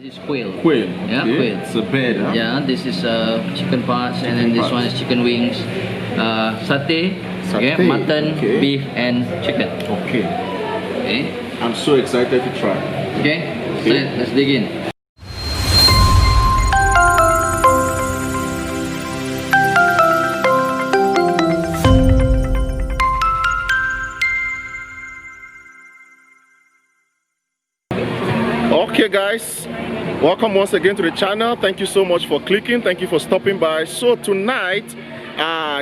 This is quail. Quail. Yeah, okay. quail. It's a bed, huh? Yeah, this is chicken parts, and then this one is chicken wings, satay, okay, mutton, beef, and chicken. Okay. Okay. I'm so excited to try. Okay. So let's dig in. Okay guys, welcome once again to the channel. Thank you so much for clicking. Thank you for stopping by. So tonight,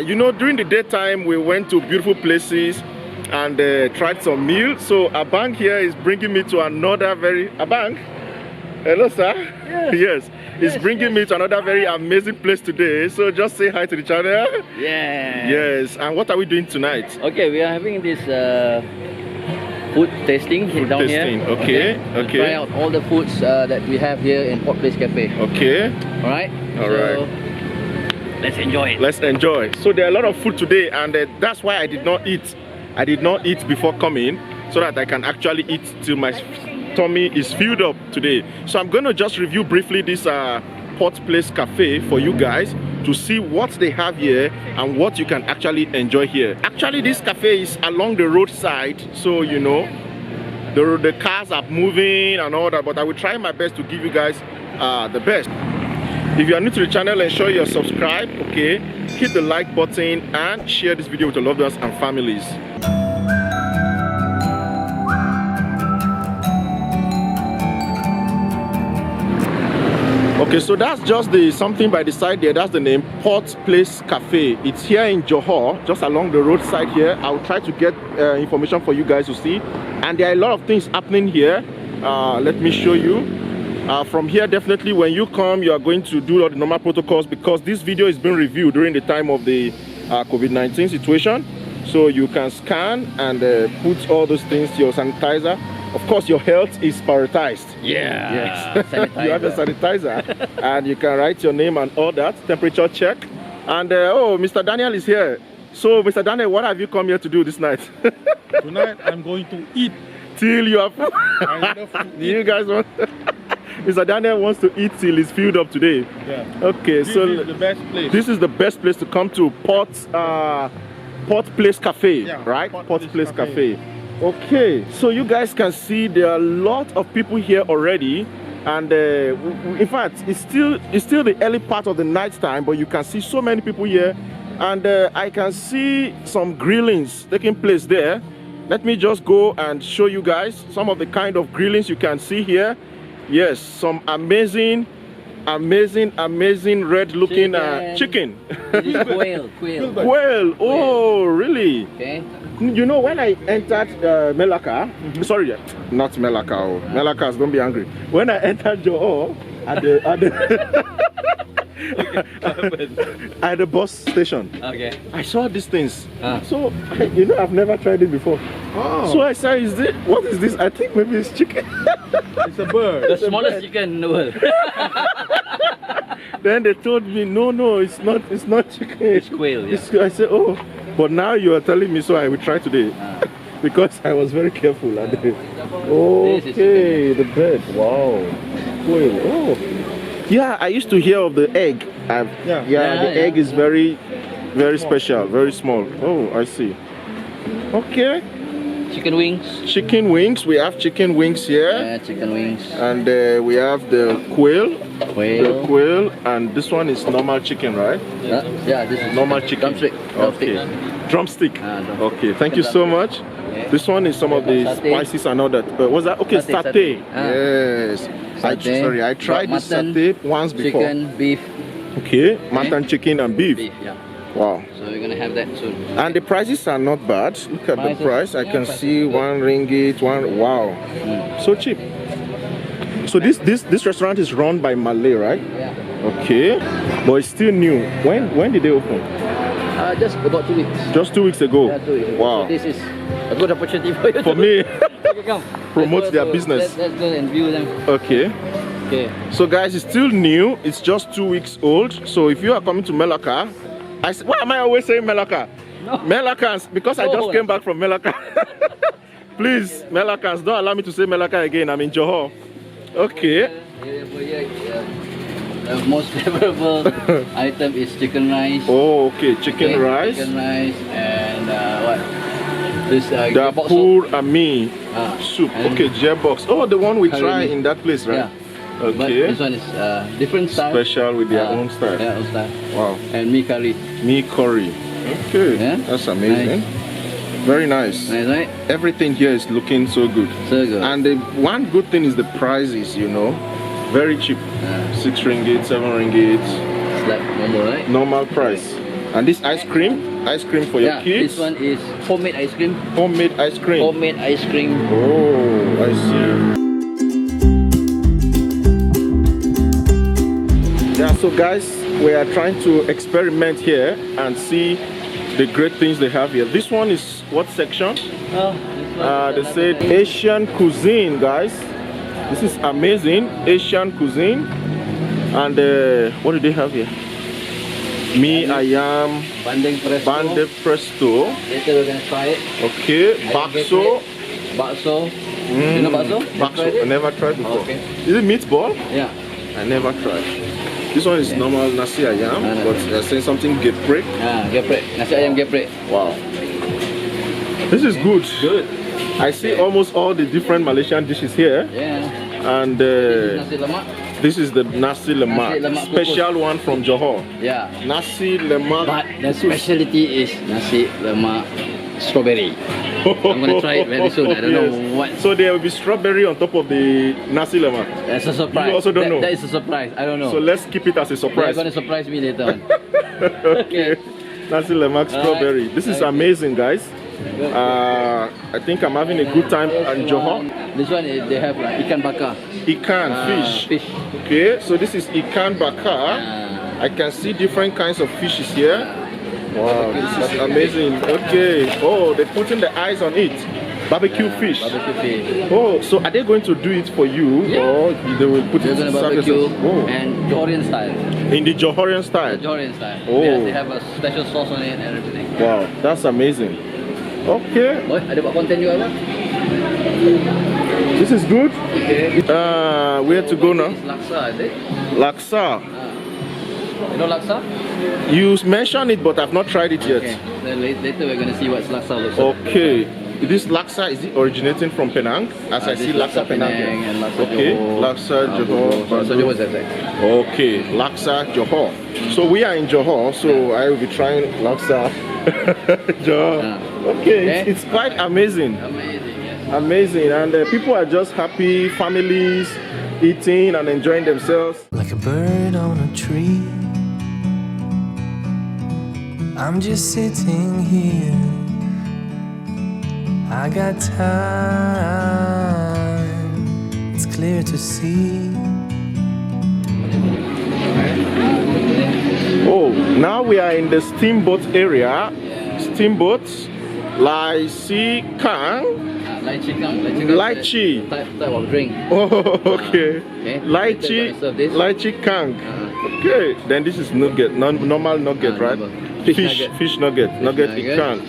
you know, during the daytime we went to beautiful places and tried some meals. So Abang here is bringing me to another Abang, hello sir. Yes, he's bringing me to another very amazing place today. So just say hi to the channel. Yeah. Yes. And what are we doing tonight? Okay, we are having this food tasting down here. Okay. Okay. Try out all the foods that we have here in PortPlace Cafe. Okay. Alright? Alright. Let's enjoy it. Let's enjoy. So there are a lot of food today, and that's why I did not eat. I did not eat before coming, so that I can actually eat till my tummy is filled up today. So I'm going to just review briefly this PortPlace Cafe for you guys to see what they have here and what you can actually enjoy here. Actually, this cafe is along the roadside, so you know the cars are moving and all that, but I will try my best to give you guys the best. If you are new to the channel, ensure you're subscribed, okay? Hit the like button and share this video with your loved ones and families. Okay, so that's just something by the side there. That's the name, PortPlace Cafe. It's here in Johor, just along the roadside here. I'll try to get information for you guys to see. And there are a lot of things happening here. Let me show you. From here, definitely when you come, you are going to do all the normal protocols, because this video is being reviewed during the time of the COVID-19 situation. So you can scan and put all those things to your sanitizer. Of course, your health is prioritized. Yeah. Yes. You have a sanitizer, and you can write your name and all that. Temperature check. And oh, Mr. Daniel is here. So, Mr. Daniel, what have you come here to do this night? Tonight, I'm going to eat. Till you are full. I love to eat. You guys want? Mr. Daniel wants to eat till he's filled up today. Yeah. Okay, This so is the best place. this is the best place to come to, PortPlace Cafe, Yeah, right? PortPlace PortPlace Cafe. Cafe. Okay, so you guys can see there are a lot of people here already, and in fact, it's still the early part of the night time, but you can see so many people here, and I can see some grillings taking place there. Let me just go and show you guys some of the kind of grillings you can see here. Yes, some amazing red looking chicken. This is quail. Quail. Oh, really? Okay. You know, when I entered Melaka, sorry, not Melaka, oh. Melakas, don't be angry. When I entered Johor at the bus station, Okay. I saw these things. So, you know, I've never tried it before. Oh. So I said, what is this? I think maybe it's chicken. It's a bird. The smallest chicken in the world. Then they told me, no, it's not chicken. It's quail, yeah. I said, oh, but now you are telling me, so I will try today. Because I was very careful. Okay, the bird. Wow. Quail. Oh. Yeah, I used to hear of the egg. The egg is very special, very small. Oh, I see. Okay. Chicken wings. Chicken wings. We have chicken wings here. Yeah, chicken wings. And we have the quail. Quail. The quail. And this one is normal chicken, right? Yeah, this is Normal chicken. Drumstick. Okay. Drumstick. Drumstick. Okay, thank you so much. Okay. This one is some of the Satay. spices and all that. What's that? Okay, satay. Yes. Satay. I tried this Mutton, satay once before. Chicken, beef. Okay, mutton, chicken and beef. Yeah. Wow. So we're gonna have that soon. And the prices are not bad. Look at the price. I can see RM1, wow. So cheap. So this restaurant is run by Malay, right? Yeah. Okay. But it's still new. When did they open? Just about 2 weeks. Just 2 weeks ago. Yeah, 2 weeks ago. Wow. So this is a good opportunity for you. For me. Okay, come. Promote their business. Let's go and view them. Okay. Okay. So guys, it's still new. It's just 2 weeks old. So if you are coming to Melaka, why am I always saying Melaka? No. Melakans, because I just came back from Melaka. Please, Melakans, don't allow me to say Melaka again. I'm in Johor. Okay. The most favorable item is chicken rice. Oh, okay, chicken rice. Chicken rice and what? This Dapur Ami soup. and Okay, J-box. Oh, the one we curry try meat. in that place, right? Yeah. But Okay. this one is different style. Special with their own style. Yeah, own style. Wow. And mee curry. Mee curry. Okay, Yeah? that's amazing. Very nice. Nice, right? Everything here is looking so good. So good. And the one good thing is the prices, you know, very cheap. 6 ringgit, 7 ringgit, It's like normal, right? normal price. And this ice cream for your kids. This one is homemade ice cream. Homemade ice cream. Homemade ice cream. Oh, I see. Yeah, so guys, we are trying to experiment here and see the great things they have here. This one is what section? Oh, They said Asian cuisine, guys. This is amazing, Asian cuisine. And what do they have here? Me ayam, bandeng presto. bande presto. Later we're gonna try it. Okay, Ayam bakso. geprek, bakso. You know bakso? You Bakso, tried I it? never tried before. Okay. Is it meatball? Yeah. I never tried. This one is Okay. normal nasi ayam, No. but they're saying something geprek. Geprek. Nasi ayam geprek. Wow. This is good. Good. I see almost all the different Malaysian dishes here. Yeah. And Nasi lemak. this is the nasi lemak, Nasi lemak special one from Johor. Yeah. Nasi lemak. But the specialty is nasi lemak strawberry. I'm gonna try it very soon. I don't know what. So there will be strawberry on top of the nasi lemak. That's a surprise. You also don't know. That is a surprise. I don't know. So let's keep it as a They're surprise. gonna surprise me later on. Okay. Nasi lemak strawberry. This is Okay. amazing, guys. I think I'm having a good time in Johor. This one is, they have like ikan bakar. Ikan, fish. Fish. Okay, so this is ikan bakar. I can see different kinds of fishes here. Wow, this is amazing. Okay. Oh, they're putting the eyes on it. Barbecue fish. Barbecue fish. Oh, so are they going to do it for you, Yeah. or they will put They're it gonna serve barbecue yourself? Oh. and Johorian style. In the Johorian style. Johorian style. Oh. Yeah, they have a special sauce on it and everything. Wow, that's amazing. Okay, Boy, ada buat konten juga apa? this is good. Okay. Where to go now? It's laksa, is it? Laksa. You know laksa? You mentioned it, but I've not tried it yet. Okay. Then later we're gonna see what laksa looks like. Okay. This laksa, is it originating from Penang? As I This see laksa Penang here. and laksa Okay, Johor. laksa Johor. Laksa Johor is that. Okay, laksa Johor. So we are in Johor, so I will be trying laksa Johor. Okay, it's quite amazing. Amazing, yes. Amazing, and people are just happy, families eating and enjoying themselves. Like a bird on a tree, I'm just sitting here. I got time, it's clear to see. Oh, now we are in the steamboat area. Steamboats, Lai Si Kang. Lychee kang. Lychee. Type of drink. Oh, okay. Okay. Lychee, Later, serve this. lychee Kang. Okay, then this is nugget, normal nugget, right? normal. Fish nugget, nugget nugget. ikan.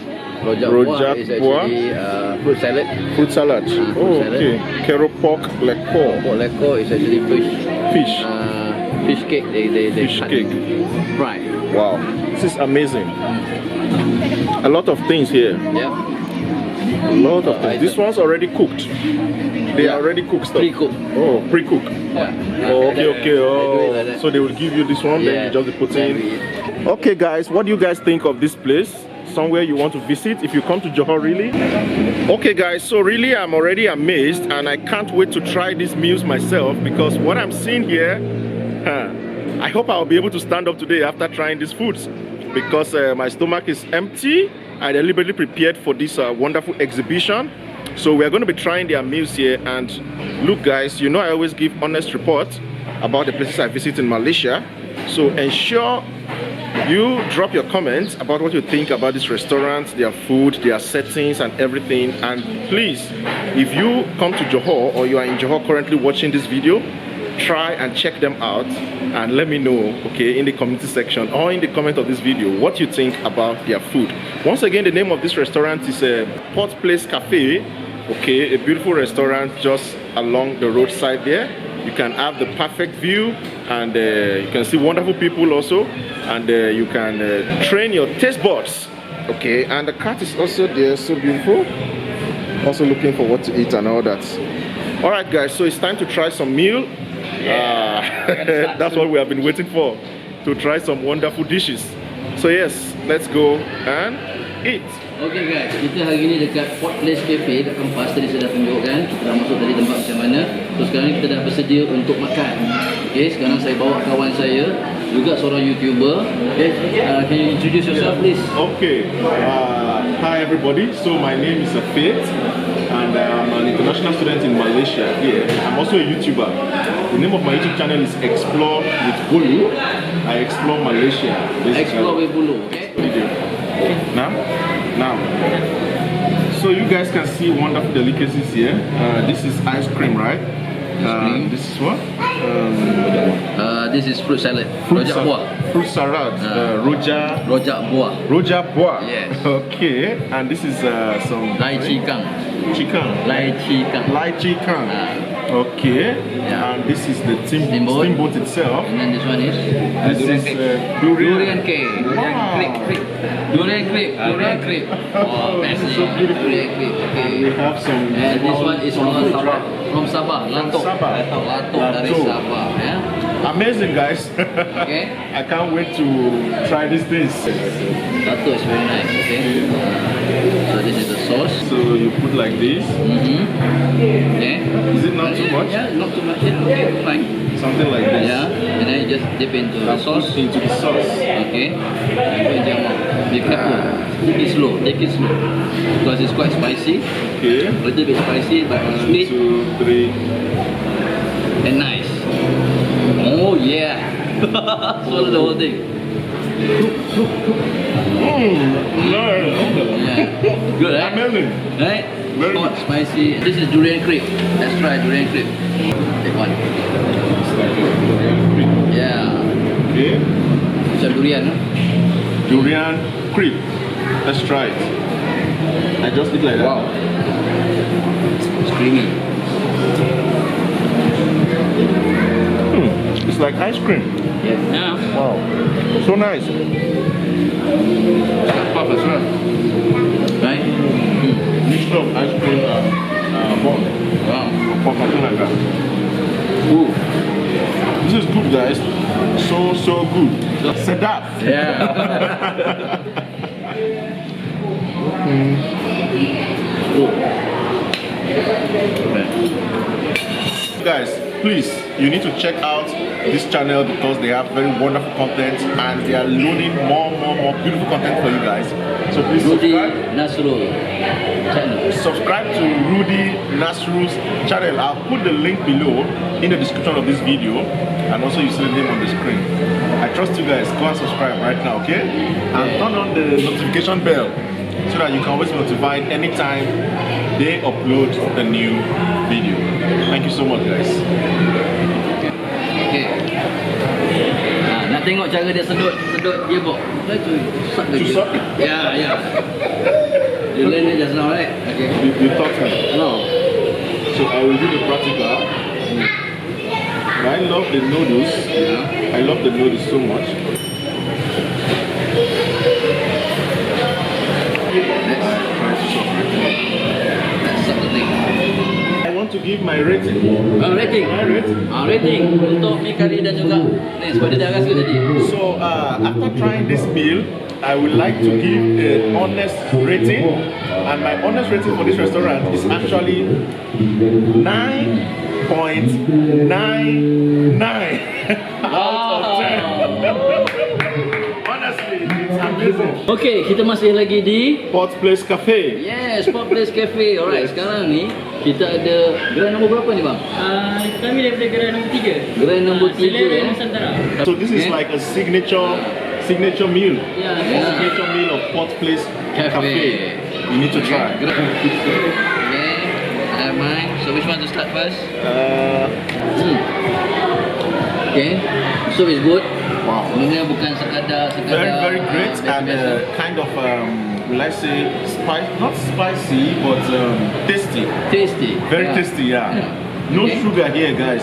Rojak Rojak is buah. actually fruit salad. Fruit salad. fruit Oh, salad. okay. Keropok lekor. Pork leko is actually fish. Fish. Fish cake. They Fish cut cake. and fry. Wow, this is amazing. A lot of things here. Yeah. A lot of things. This one's already cooked. They Yeah. already cooked stuff. Pre-cooked. Oh, pre-cooked. Yeah. Oh, okay, okay. They do it Oh, like that. so they will give you this one, then you just put then in. we eat. Okay, guys, what do you guys think of this place? Somewhere you want to visit if you come to Johor, really? Okay, guys, so really I'm already amazed and I can't wait to try these meals myself because what I'm seeing here, I hope I'll be able to stand up today after trying these foods because my stomach is empty. I deliberately prepared for this wonderful exhibition. So we're going to be trying their meals here, and look guys, you know I always give honest reports about the places I visit in Malaysia. So ensure you drop your comments about what you think about this restaurant, their food, their settings and everything. And please, if you come to Johor or you are in Johor currently watching this video, try and check them out and let me know, okay, in the community section or in the comment of this video what you think about their food. Once again, the name of this restaurant is PortPlace Cafe. Okay, a beautiful restaurant just along the roadside there. you can have the perfect view, and you can see wonderful people also, and you can train your taste buds. Okay, and the cat is also there, so beautiful. Also looking for what to eat and all that. All right, guys, so it's time to try some meal. That's what we have been waiting for, to try some wonderful dishes. So yes, let's go and eat. Okay guys, kita hari ni dekat PortPlace Cafe dekat Kampas. Tadi saya dah tunjukkan, kita dah masuk tadi tempat macam mana. Terus sekarang kita dah bersedia untuk makan. Okay, sekarang saya bawa kawan saya, juga seorang YouTuber. Okay, can you introduce yourself please? Okay, hi everybody. So my name is Faith, and I'm an international student in Malaysia here. I'm also a YouTuber. The name of my YouTube channel is Explore with Bolu. I explore Malaysia. Explore with Bolu. Okay. Now, so you guys can see wonderful delicacies here. This is ice cream, right? This is what? This is fruit salad. Rojak buah. Fruit salad. Rojak buah. Rojak buah. Yes. Okay, and this is some Lychee kang. Lychee kang. Okay, Yeah. and this is the Steamboat. steamboat itself. And then this one is Durian cake. Wow. Durian crepe. Oh, best So beautiful. Durian crepe. Okay. And we have some. And this one is from Sabah. From Sabah, Latok. Sabah. Latok dari Sabah. Yeah. Amazing, guys. Okay. I can't wait to try these things. Latok is very nice. Okay. So this is the sauce. So you put like this. Okay. Is it not too much? Yeah, not too much. Yeah, okay, fine. Something like this. Yeah. And then you just dip into the sauce. Into the sauce. Okay. And put in your mouth. Be careful. Take it slow. Because it's quite spicy. Okay. A little bit spicy, but sweet 1, 2, 3. and nice. Oh yeah. Swallow the whole thing. Nice. Yeah. Good, right? Amazing. Right? Very Hot, spicy. This is durian crepe. Let's try durian crepe. Take one. It's like a durian crepe. Yeah. Okay. Macam durian, huh? Durian crepe. Let's try it. I just eat like that. Wow. It's creamy. It's like ice cream. Yeah. Wow. So nice. Puff as well. Right? Mixed up ice cream and bun. Wow. Or something like that. Ooh. This is good, guys. So good. Sedap. Yeah. Guys, please, you need to check out this channel because they have very wonderful content and they are loading more beautiful content for you guys. So please Rudy subscribe. Nasrul channel. Subscribe to Rudy Nasrul's channel. I'll put the link below in the description of this video, and also you see the name on the screen. I trust you guys. Go and subscribe right now, okay? And turn on the notification bell so that you can always be notified anytime they upload a new video. Thank you so much, guys. Okay. Nak tengok cara dia sedut dia bok. Tu suck To suck? Yeah. You learn it just now, right? Okay. You taught me. No. So I will do the practical. I love the noodles. Yeah. I love the noodles so much. Let's suck the thing. I want to give my rating. Rating. My rating. Rating untuk mi kari dan juga ni sebab dia dah rasa tadi. So after trying this meal, I would like to give an honest rating, and my honest rating for this restaurant is actually 9.99 out of 10. Honestly, it's amazing. Okay, kita masih lagi di PortPlace Cafe. Yes, PortPlace Cafe. Alright, sekarang ni kita ada gerai nombor berapa ni bang? Kami daripada gerai nombor 3. Gerai nombor 3 Selera ya. Nusantara. So this is Okay. like a signature meal. Yeah, A yeah. signature meal of PortPlace Cafe. Cafe. You need to try. Okay, I have mine. So which one to start first? Okay, soup is good. Wow. Sebenarnya bukan sekadar Very great and kind of will I say not spicy but tasty. tasty. Very Yeah. tasty, yeah. Yeah. No Okay. sugar here, guys.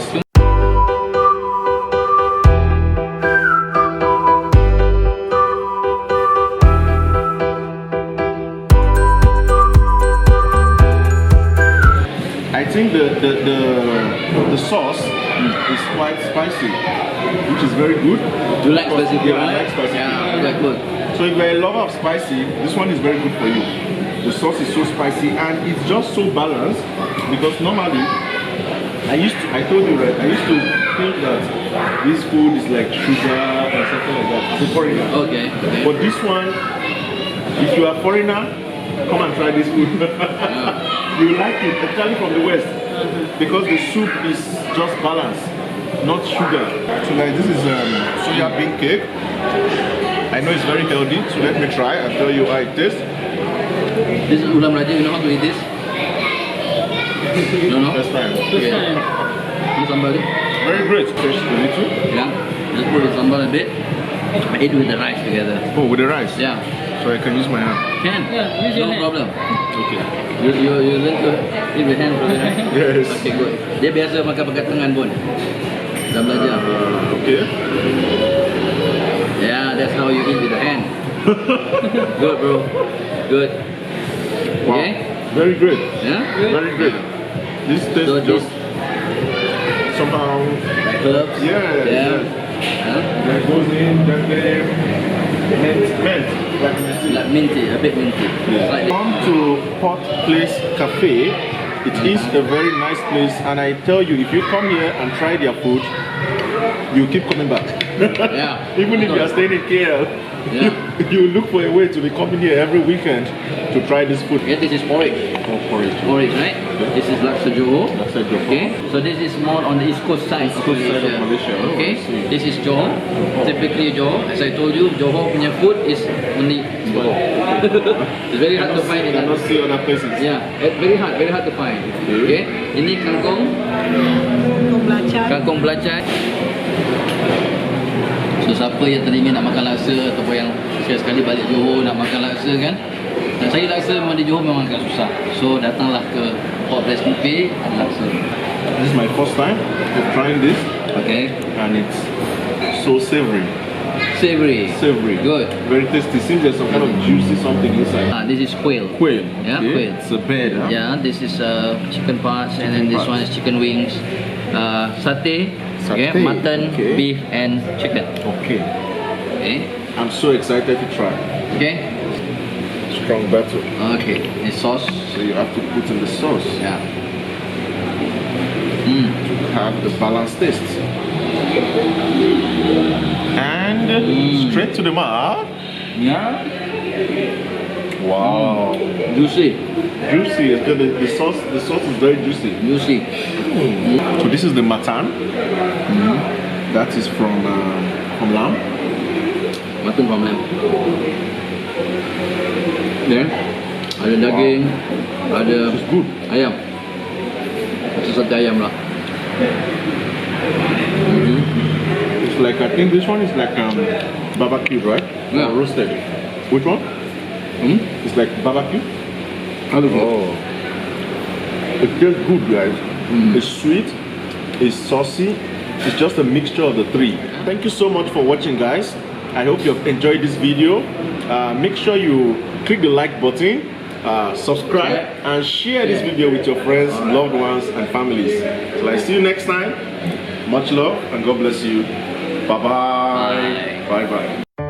is quite spicy, which is very good. Do you like spicy food, Yeah, I right? like spicy Yeah, food. okay, good. So if you're a lover of spicy, this one is very good for you. The sauce is so spicy and it's just so balanced because normally I told you right, I used to think that this food is like sugar and something like that. As a foreigner. Okay, okay. But this one, if you are a foreigner, come and try this food. You will like it, especially from the West, because the soup is just balanced, not sugar. So like this is soya bean cake. I know it's very healthy, so let me try and tell you how it tastes. This is ulam raja. You know how to eat this? No, no. First time. Okay. Ini sambal ni. Very great. Fresh tomato. Yeah. Just put the sambal a bit. Eat with the rice together. Oh, with the rice. Yeah. So I can use my hand. Can. Yeah, use your No hand. problem. Okay. You learn to eat with hand, right? Yes. Okay, good. Dia biasa makan pakai tangan pun. Dah belajar. Okay. Yeah, that's how you eat with the hand. Good, bro. Good. Wow. Okay. Very great. Yeah. Very great. This tastes So just this somehow. like herbs. Yeah. Yeah. Huh? That goes in. That mint. Like mint. Like minty, a bit minty. Slightly. Come to PortPlace Cafe. It is a very nice place, and I tell you, if you come here and try their food, you keep coming back. Yeah. Even if you are staying in KL, Yeah. you look for a way to be coming here every weekend to try this food. Okay, this is porridge. Oh, porridge. Porridge, right? This is laksa Johor. Laksa Johor. Okay, so this is more on the east coast side of coast side Malaysia. of Malaysia. Oh, Okay, I see. this is Johor. Typically Johor, as I told you, Johor punya food is only Johor. It's very hard to find in cannot other. see other places. Yeah, very hard to find. Okay, ini kangkong. Kangkong belacan. So siapa yang teringin nak makan laksa ataupun yang sekali-sekali balik Johor nak makan laksa kan, dan saya laksa memang di Johor memang agak susah. So datanglah ke PortPlace Cafe ada laksa. This is my first time of trying this, Okay, and it's so savory. savory. Savory. Good. Very tasty. Seems there's some kind of juicy something inside. This is quail. Quail. Yeah, Okay. quail. It's a bed, huh? Yeah, this is chicken parts, and then this Chicken one is chicken wings, satay, okay, Satay, mutton, okay. beef, and chicken. Okay. Okay, I'm so excited to try. okay, Strong battle. okay. This sauce. So you have to put in the sauce Yeah. to have the balanced taste. And straight to the mouth. Yeah. Wow. Juicy. Juicy. It's good. The sauce is very juicy. Juicy. So this is the matan. That is from lamb. Mutton from lamb. Yeah. Ada daging, ada It's good. ayam. Macam sate ayam lah. It's like, I think this one is like barbecue, right? Yeah. Or roasted. Which one? It's like barbecue. Oh. It tastes good, guys. It's sweet, it's saucy, it's just a mixture of the three. Thank you so much for watching, guys. I hope you have enjoyed this video. Make sure you click the like button, subscribe, and share this video with your friends, loved ones, and families. So I see you next time. Much love and God bless you. Bye-bye. Bye-bye.